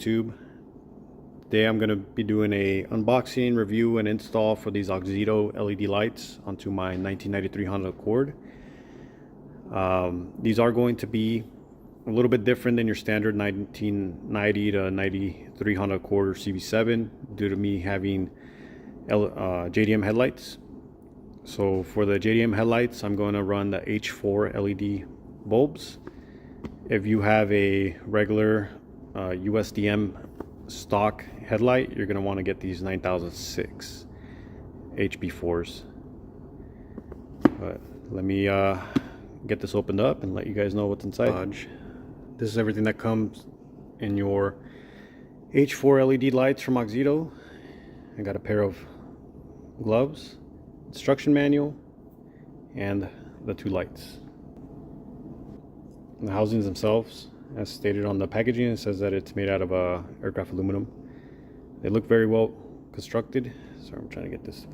YouTube. Today I'm going to be doing a unboxing, review, and install for these AUXITO LED lights onto my 1993 Honda Accord. These are going to be a little bit different than your standard 1990 to 93 Honda Accord or CB7 due to me having JDM headlights. So for the JDM headlights, I'm going to run the H4 LED bulbs. If you have a regular USDM stock headlight, you're going to want to get these 9006 HB4s. But let me get this opened up and let you guys know what's inside. This is everything that comes in your H4 LED lights from AUXITO. I got a pair of gloves, instruction manual, and the two lights. The housings themselves, as stated on the packaging, it says that it's made out of aircraft aluminum. They look very well constructed. Sorry, I'm trying to get this.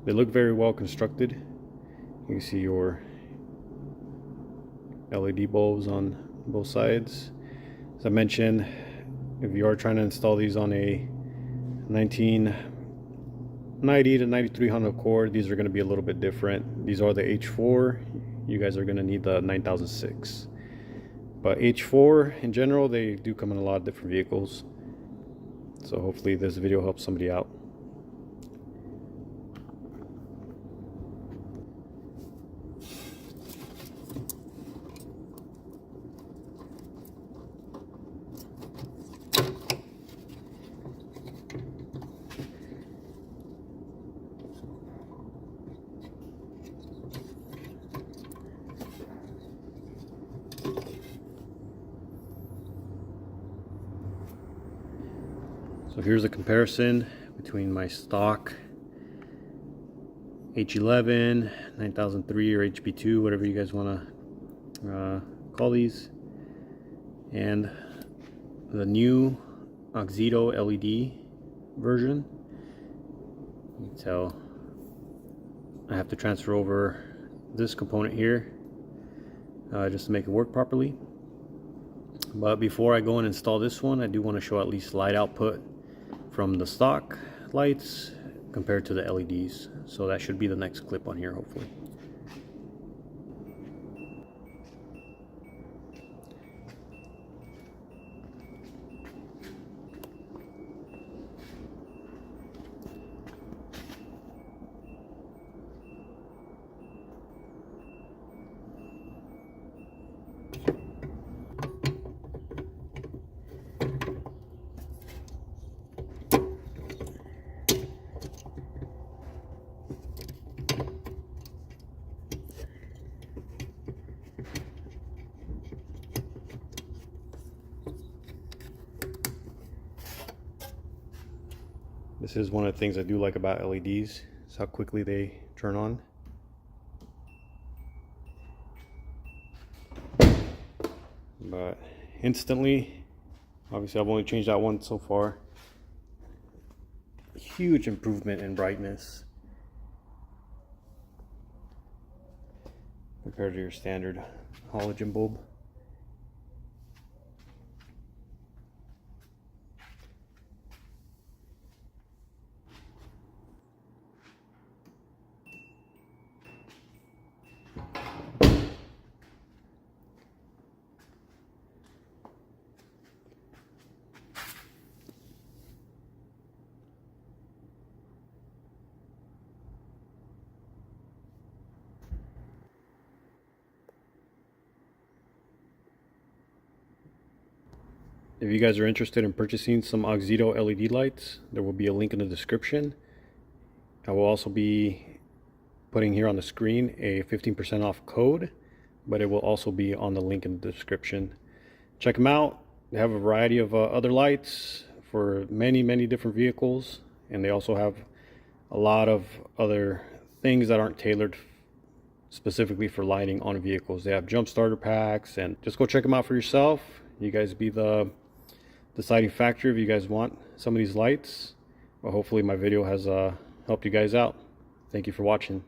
They look very well constructed. You can see your LED bulbs on both sides. As I mentioned, if you are trying to install these on a 1990 to 93 Honda Accord, these are going to be a little bit different. These are the H4. You guys are going to need the 9006. But H4 in general, they do come in a lot of different vehicles. So hopefully this video helps somebody out. So here's a comparison between my stock H11, 9003 or HB2, whatever you guys want to call these, and the new AUXITO LED version. You can tell I have to transfer over this component here just to make it work properly. But before I go and install this one, I do want to show at least light output from the stock lights compared to the LEDs. So that should be the next clip on here, hopefully. This is one of the things I do like about LEDs, is how quickly they turn on. But instantly, obviously I've only changed that one so far. Huge improvement in brightness compared to your standard halogen bulb. If you guys are interested in purchasing some AUXITO LED lights, there will be a link in the description. I will also be putting here on the screen a 15% off code, but it will also be on the link in the description. Check them out. They have a variety of other lights for many different vehicles, and they also have a lot of other things that aren't tailored specifically for lighting on vehicles. They have jump starter packs, and just go check them out for yourself. You guys be the deciding factor if you guys want some of these lights. Well, hopefully my video has helped you guys out. Thank you for watching.